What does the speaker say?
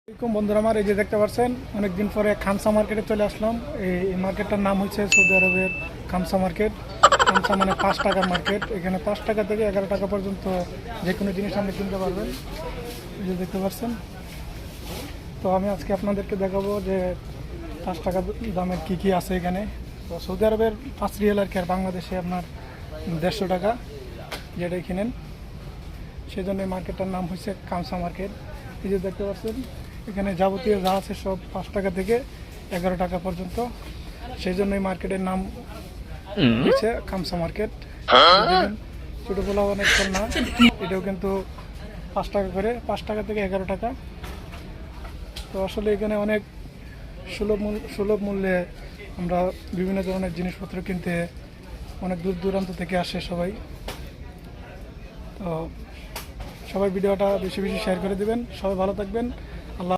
আসসালামাইকুম বন্ধুরা, আমার এই যে দেখতে পাচ্ছেন অনেকদিন পরে খামসা মার্কেটে চলে আসলাম। এই মার্কেটটার নাম হচ্ছে সৌদি আরবের খামসা মার্কেট। খামসা মানে 5 টাকার মার্কেট। এখানে 5 টাকা থেকে 11 টাকা পর্যন্ত যে কোনো জিনিস আপনি কিনতে পারবেন। এই যে দেখতে পাচ্ছেন। তো আমি আজকে আপনাদেরকে দেখাবো যে 5 টাকা দামের কি কি আছে এখানে। তো সৌদি আরবের 5 রিয়াল আর কি, আর বাংলাদেশে আপনার 150 টাকা যেটাই কিনেন। সেই জন্য এই মার্কেটটার নাম হচ্ছে খামসা মার্কেট। এই যে দেখতে পাচ্ছেন এখানে যাবতীয় যা আছে সব 5 টাকা থেকে 11 টাকা পর্যন্ত। সেই জন্য এই মার্কেটের নাম হচ্ছে খামসা মার্কেট। দেখেন ছোটো পোলা অনেক না, এটাও কিন্তু 5 টাকা করে, 5 টাকা থেকে 11 টাকা। তো আসলে এখানে অনেক সুলভ মূল্যে আমরা বিভিন্ন ধরনের জিনিসপত্র কিনতে অনেক দূর দূরান্ত থেকে আসে সবাই। তো সবাই ভিডিওটা বেশি বেশি শেয়ার করে দেবেন। সবাই ভালো থাকবেন।